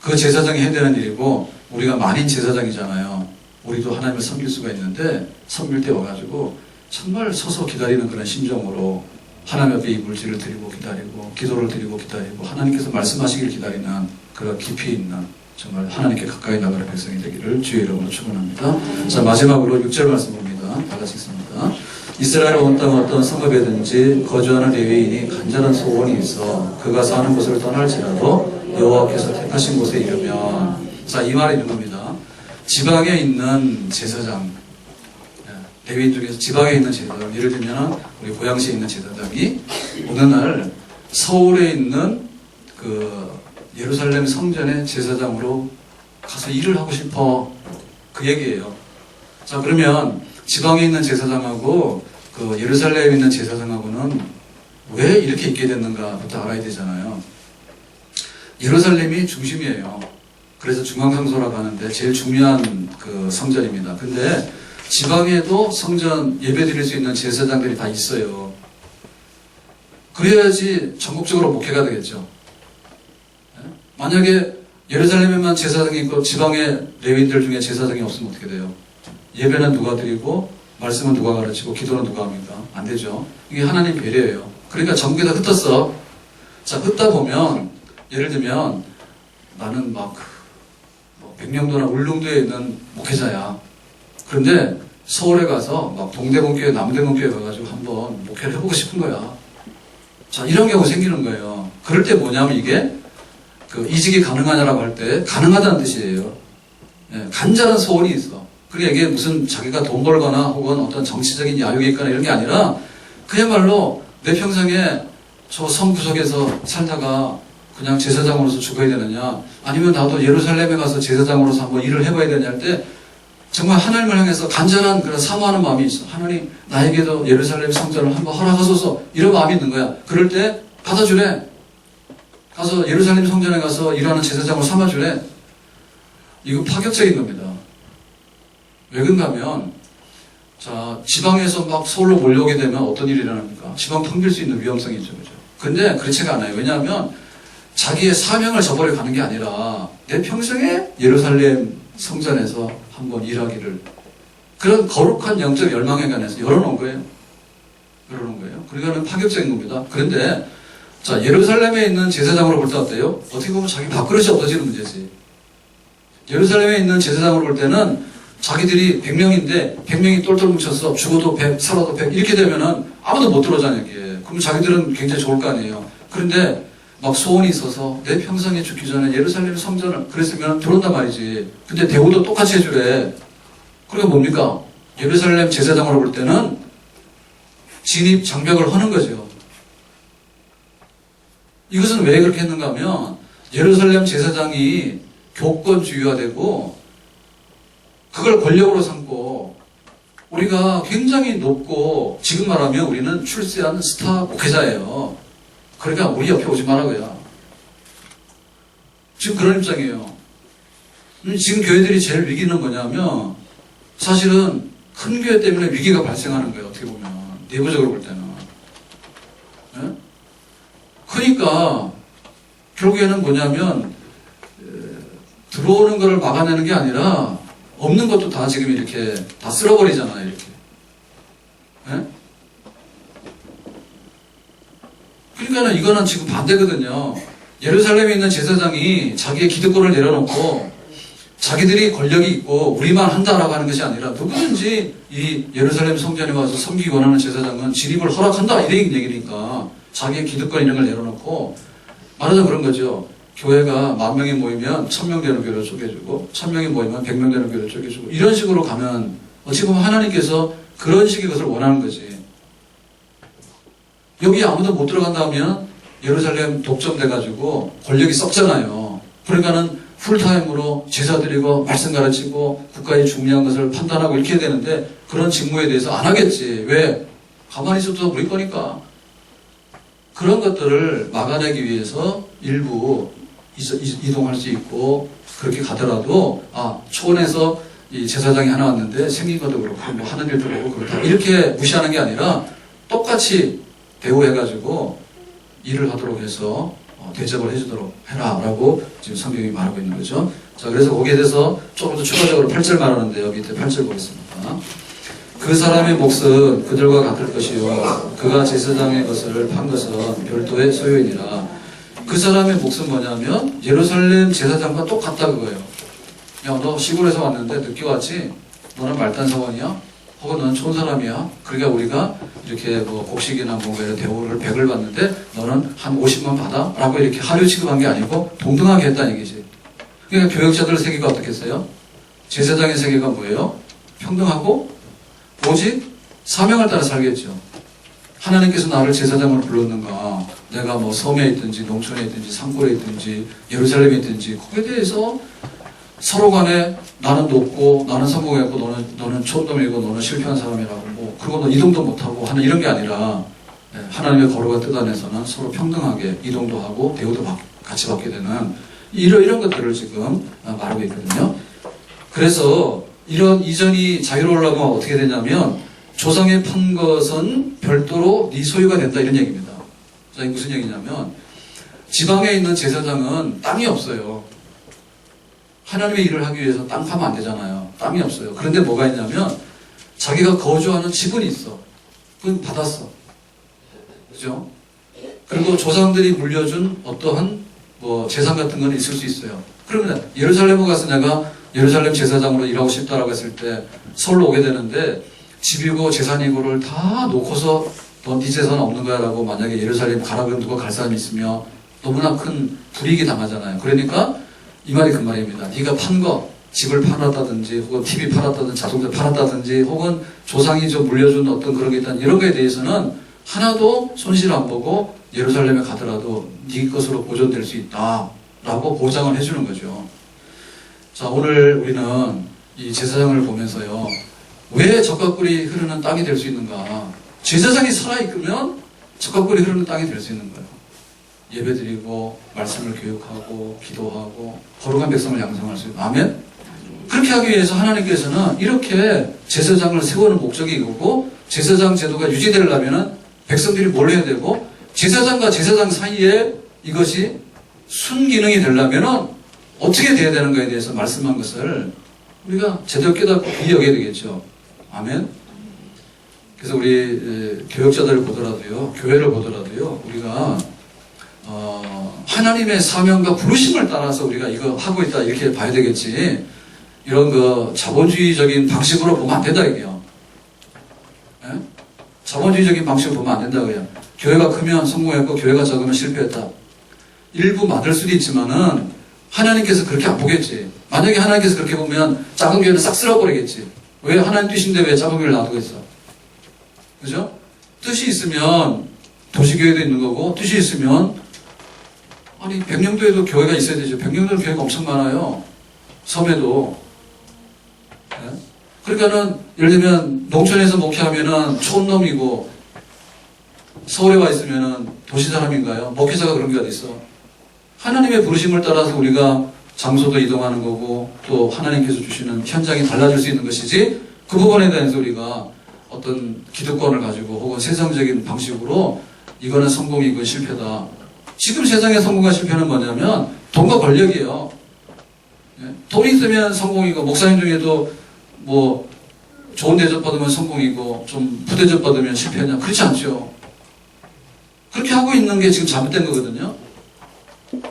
그 제사장이 해야 되는 일이고 우리가 만인 제사장이잖아요. 우리도 하나님을 섬길 수가 있는데 섬길 때 와가지고 정말 서서 기다리는 그런 심정으로 하나님 앞에 이 물질을 드리고 기다리고 기도를 드리고 기다리고 하나님께서 말씀하시길 기다리는 그런 깊이 있는 정말 하나님께 가까이 나가는 백성이 되기를 주의 이름으로 축원합니다. 자, 마지막으로 6절 말씀 봅니다. 다 같이 읽습니다. 이스라엘 온 땅 어떤 성읍에든지 거주하는 레위인이 간절한 소원이 있어 그가 사는 곳을 떠날지라도 여호와께서 택하신 곳에 이르면, 자, 이 말이 있는 겁니다. 지방에 있는 제사장, 레위인 중에서 지방에 있는 제사장, 예를 들면 우리 고양시에 있는 제사장이 어느 날 서울에 있는 그 예루살렘 성전의 제사장으로 가서 일을 하고 싶어, 그 얘기예요. 자, 그러면 지방에 있는 제사장하고 그 예루살렘에 있는 제사장하고는 왜 이렇게 있게 됐는가부터 알아야 되잖아요. 예루살렘이 중심이에요. 그래서 중앙성소라고 하는데 제일 중요한 그 성전입니다. 근데 지방에도 성전 예배 드릴 수 있는 제사장들이 다 있어요. 그래야지 전국적으로 목회가 되겠죠. 만약에 예루살렘에만 제사장이 있고 지방의 레위인들 중에 제사장이 없으면 어떻게 돼요? 예배는 누가 드리고 말씀은 누가 가르치고 기도는 누가 합니까? 안 되죠. 이게 하나님 배려예요. 그러니까 전국에 다 흩었어. 자, 흩다 보면 예를 들면 나는 막 백령도나 울릉도에 있는 목회자야. 그런데 서울에 가서 막 동대문교회, 남대문교회 가가지고 한번 목회를 해보고 싶은 거야. 자, 이런 경우가 생기는 거예요. 그럴 때 뭐냐면 이게 그 이직이 가능하냐라고 할 때 가능하다는 뜻이에요. 예, 간절한 소원이 있어. 그게 이게 무슨 자기가 돈 벌거나 혹은 어떤 정치적인 야욕이 있거나 이런 게 아니라 그야말로 내 평생에 저 성 구석에서 살다가 그냥 제사장으로서 죽어야 되느냐, 아니면 나도 예루살렘에 가서 제사장으로서 한번 일을 해봐야 되느냐 할 때 정말 하나님을 향해서 간절한 그런 사모하는 마음이 있어. 하나님, 나에게도 예루살렘 성전을 한번 허락하소서, 이런 마음이 있는 거야. 그럴 때 받아주래. 가서 예루살렘 성전에 가서 일하는 제사장으로 삼아주래. 이거 파격적인 겁니다. 왜 그런가 하면, 자, 지방에서 막 서울로 몰려오게 되면 어떤 일이 일어납니까? 지방 텅빌 수 있는 위험성이 있죠. 그죠? 근데 그렇지가 않아요. 왜냐하면 자기의 사명을 저버려 가는 게 아니라 내 평생에 예루살렘 성전에서 한번 일하기를, 그런 거룩한 영적 열망에 관해서 열어놓은 거예요. 열어놓은 거예요. 그러니까는 파격적인 겁니다. 그런데 자, 예루살렘에 있는 제사장으로 볼 때 어때요? 어떻게 보면 자기 밥그릇이 없어지는 문제지. 예루살렘에 있는 제사장으로 볼 때는 자기들이 100명인데 100명이 똘똘 뭉쳐서 죽어도 100, 살아도 100 이렇게 되면은 아무도 못 들어오잖아요. 여기에. 그럼 자기들은 굉장히 좋을 거 아니에요. 그런데 막 소원이 있어서 내 평생에 죽기 전에 예루살렘 성전을 그랬으면 들어온단 말이지. 근데 대우도 똑같이 해주래. 그러니까 뭡니까? 예루살렘 제사장으로 볼 때는 진입 장벽을 허는 거죠. 이것은 왜 그렇게 했는가 하면 예루살렘 제사장이 교권주의화되고 그걸 권력으로 삼고 우리가 굉장히 높고 지금 말하면 우리는 출세한 스타 목회자예요. 그러니까 우리 옆에 오지 말라고요. 지금 그런 입장이에요. 지금 교회들이 제일 위기는 뭐냐면 사실은 큰 교회 때문에 위기가 발생하는 거예요. 어떻게 보면 내부적으로 볼 때는. 네? 그러니까 결국에는 뭐냐면 들어오는 것을 막아내는 게 아니라 없는 것도 다 지금 이렇게 다 쓸어버리잖아요. 이렇게. 네? 그러니까 이거는 지금 반대거든요. 예루살렘에 있는 제사장이 자기의 기득권을 내려놓고 자기들이 권력이 있고 우리만 한다라고 하는 것이 아니라 누구든지 이 예루살렘 성전에 와서 섬기기 원하는 제사장은 진입을 허락한다 이런 얘기니까 자기의 기득권 이런 걸 내려놓고 말하자면 그런 거죠. 교회가 10,000명이 모이면 1,000명 되는 교회를 쪼개주고 1,000명이 모이면 100명 되는 교회를 쪼개주고 이런 식으로 가면 어찌 보면 하나님께서 그런 식의 것을 원하는 거지. 여기 아무도 못 들어간다면 예루살렘 독점돼가지고 권력이 썩잖아요. 그러니까는 풀타임으로 제사 드리고 말씀 가르치고 국가의 중요한 것을 판단하고 이렇게 해야 되는데 그런 직무에 대해서 안 하겠지. 왜? 가만히 있어도 우리 거니까. 그런 것들을 막아내기 위해서 일부 이동할 수 있고 그렇게 가더라도 초원에서 이 제사장이 하나 왔는데 생긴 것도 그렇고 뭐 하는 일도 그렇고 그렇다 이렇게 무시하는 게 아니라 똑같이 대우해가지고 일을 하도록 해서 대접을 해주도록 해라 라고 지금 성경이 말하고 있는 거죠. 자, 그래서 거기에 대해서 조금 더 추가적으로 8절 말하는데요. 밑에 8절 보겠습니다. 그 사람의 몫은 그들과 같을 것이요 그가 제사장의 것을 판 것은 별도의 소유이니라. 그 사람의 몫은 뭐냐면 예루살렘 제사장과 똑같다 그거예요. 야, 너 시골에서 왔는데 늦게 왔지? 너는 말단 사원이야? 혹은 너는 좋은 사람이야? 그러니까 우리가 이렇게 뭐 곡식이나 뭔가 이런 대우를 100을 받는데 너는 한 50만 받아? 라고 이렇게 하류 취급한 게 아니고 동등하게 했다는 얘기지. 그러니까 교역자들의 세계가 어떻겠어요? 제사장의 세계가 뭐예요? 평등하고 오직 사명을 따라 살겠죠. 하나님께서 나를 제사장으로 불렀는가, 내가 뭐 섬에 있든지 농촌에 있든지 산골에 있든지 예루살렘에 있든지 거기에 대해서 서로 간에 나는 높고 나는 성공했고 너는 촌놈이고 너는 실패한 사람이라고 뭐 그리고 너 이동도 못하고 하는 이런 게 아니라 하나님의 거룩한 뜻 안에서는 서로 평등하게 이동도 하고 대우도 같이 받게 되는 이런 것들을 지금 말하고 있거든요. 그래서 이런 이전이 자유로우려면 어떻게 되냐면 조상에 판 것은 별도로 네 소유가 된다 이런 얘기입니다. 자, 이게 무슨 얘기냐면 지방에 있는 제사장은 땅이 없어요. 하나님의 일을 하기 위해서 땅 파면 안 되잖아요. 땅이 없어요. 그런데 뭐가 있냐면 자기가 거주하는 지분이 있어. 그건 받았어. 그죠? 그리고 조상들이 물려준 어떠한 뭐 재산 같은 건 있을 수 있어요. 그러면 예루살렘에 가서 내가 예루살렘 제사장으로 일하고 싶다라고 했을 때 서울로 오게 되는데 집이고 재산이고를 다 놓고서 너 네 재산 없는 거야 라고 만약에 예루살렘 가라 그러면 누가 갈 사람이 있으면 너무나 큰 불이익이 당하잖아요. 그러니까 이 말이 그 말입니다. 네가 판 거, 집을 팔았다든지 혹은 TV 팔았다든지 자동차 팔았다든지 혹은 조상이 좀 물려준 어떤 그런 게 있다는 이런 거에 대해서는 하나도 손실 안 보고 예루살렘에 가더라도 네 것으로 보존될 수 있다 라고 보장을 해주는 거죠. 자, 오늘 우리는 이 제사장을 보면서요, 왜 적각불이 흐르는 땅이 될 수 있는가? 제사장이 살아있으면 적각불이 흐르는 땅이 될 수 있는 거예요. 예배드리고 말씀을 교육하고 기도하고 거룩한 백성을 양성할 수 있는. 아멘? 그렇게 하기 위해서 하나님께서는 이렇게 제사장을 세우는 목적이 이거고, 제사장 제도가 유지되려면 백성들이 뭘 해야 되고, 제사장과 제사장 사이에 이것이 순기능이 되려면 어떻게 돼야 되는 거에 대해서 말씀한 것을 우리가 제대로 깨닫고 귀히 여겨야 되겠죠. 아멘? 그래서 우리 교역자들을 보더라도요, 교회를 보더라도요, 우리가 하나님의 사명과 부르심을 따라서 우리가 이거 하고 있다 이렇게 봐야 되겠지, 이런 그 자본주의적인 방식으로 보면 안 된다 이게요. 예? 자본주의적인 방식으로 보면 안 된다고요. 교회가 크면 성공했고 교회가 작으면 실패했다. 일부 맞을 수도 있지만은 하나님께서 그렇게 안 보겠지. 만약에 하나님께서 그렇게 보면 작은 교회는 싹 쓸어버리겠지. 왜 하나님 뜻인데 왜 작은 교회를 놔두고 있어? 그죠? 뜻이 있으면 도시교회도 있는 거고, 뜻이 있으면 아니 백령도에도 교회가 있어야 되죠. 백령도는 교회가 엄청 많아요. 섬에도. 네? 그러니까는 예를 들면 농촌에서 목회하면은 촌놈이고 서울에 와 있으면은 도시 사람인가요? 목회자가 그런 게 어디 있어? 하나님의 부르심을 따라서 우리가 장소도 이동하는 거고 또 하나님께서 주시는 현장이 달라질 수 있는 것이지, 그 부분에 대해서 우리가 어떤 기득권을 가지고 혹은 세상적인 방식으로 이거는 성공이고 실패다. 지금 세상의 성공과 실패는 뭐냐면 돈과 권력이에요. 돈이 있으면 성공이고, 목사님 중에도 뭐 좋은 대접 받으면 성공이고 좀 부대접 받으면 실패냐? 그렇지 않죠. 그렇게 하고 있는 게 지금 잘못된 거거든요.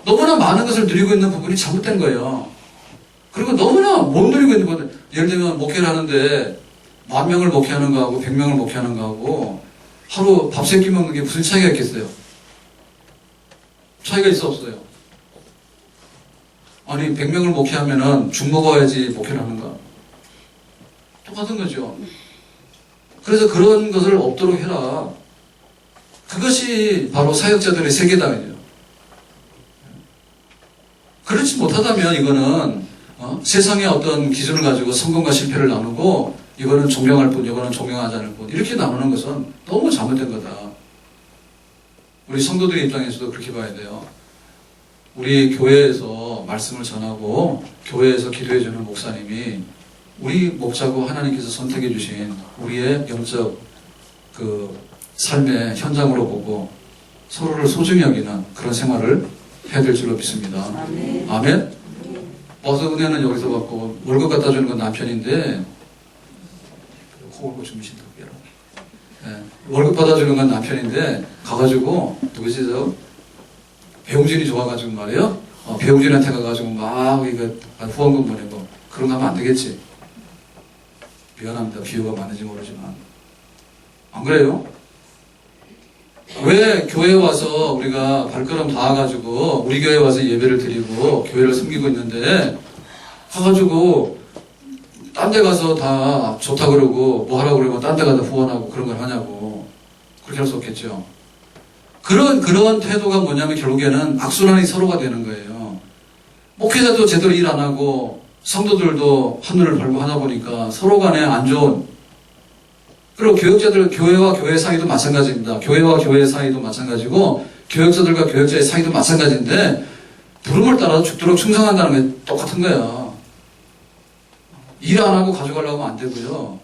너무나 많은 것을 누리고 있는 부분이 잘못된 거예요. 그리고 너무나 못 누리고 있는 거예요. 예를 들면 목회를 하는데 10,000명을 목회하는 거하고 100명을 목회하는 거하고 하루 밥 3끼 먹는 게 무슨 차이가 있겠어요? 차이가 있어 없어요? 아니 100명을 목회하면은 죽 먹어야지 목회를 하는가? 똑같은 거죠. 그래서 그런 것을 없도록 해라. 그것이 바로 사역자들의 세계다이죠. 그렇지 못하다면 이거는 세상의 어떤 기준을 가지고 성공과 실패를 나누고, 이거는 존경할 뿐, 이거는 존경하지 않을 뿐, 이렇게 나누는 것은 너무 잘못된 거다. 우리 성도들의 입장에서도 그렇게 봐야 돼요. 우리 교회에서 말씀을 전하고 교회에서 기도해주는 목사님이 우리 목자고 하나님께서 선택해 주신 우리의 영적 그 삶의 현장으로 보고 서로를 소중히 여기는 그런 생활을 해야 될 줄로 믿습니다. 아멘. 아멘? 와서 은혜는 여기서 받고 월급 갖다 주는 건 남편인데, 코골고 주무신다고 여러분. 네. 월급 받아주는 건 남편인데 가가지고 누구지 저 배용준이 좋아가지고 말이에요. 배용준한테 가가지고 막 이거 후원금 보내고 그런 거 하면 안 되겠지. 미안합니다. 비유가 맞는지 모르지만 안 그래요? 왜 교회에 와서 우리가 발걸음 닿아가지고 우리 교회에 와서 예배를 드리고 교회를 섬기고 있는데 가가지고 딴 데 가서 다 좋다 그러고 뭐 하라고 그러면 딴 데 가서 후원하고 그런 걸 하냐고. 그렇게 할 수 없겠죠. 그런 태도가 뭐냐면 결국에는 악순환이 서로가 되는 거예요. 목회자도 제대로 일 안 하고 성도들도 한눈을 팔고 하다 보니까 서로 간에 안 좋은, 그리고 교역자들, 교회와 교회 사이도 마찬가지입니다. 교회와 교회 사이도 마찬가지고 교역자들과 교역자의 사이도 마찬가지인데 부름을 따라 죽도록 충성한다는 게 똑같은 거야. 일 안 하고 가져가려고 하면 안 되고요.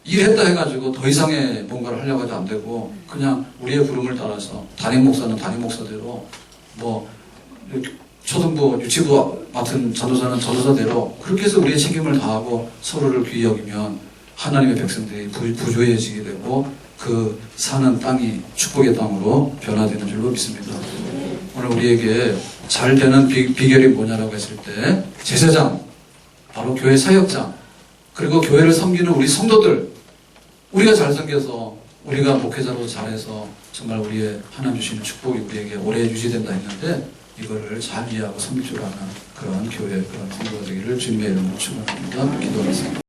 일했다 해가지고 더 이상의 뭔가를 하려고 해도 안 되고, 그냥 우리의 부름을 따라서 담임 목사는 담임 목사대로, 뭐 초등부, 유치부 맡은 전도사는 전도사대로 그렇게 해서 우리의 책임을 다하고 서로를 귀히 여기면 하나님의 백성들이 부조해지게 되고 그 사는 땅이 축복의 땅으로 변화되는 줄로 믿습니다. 오늘 우리에게 잘 되는 비결이 뭐냐라고 했을 때 제사장, 바로 교회 사역장, 그리고 교회를 섬기는 우리 성도들, 우리가 잘 섬겨서 우리가 목회자로 잘해서 정말 우리의 하나님 주시는 축복이 우리에게 오래 유지된다 했는데 이거를 잘 이해하고 섬길 줄 아는 그런 교회, 그런 성도가 되기를 주님의 이름으로 축원합니다. 기도하겠습니다.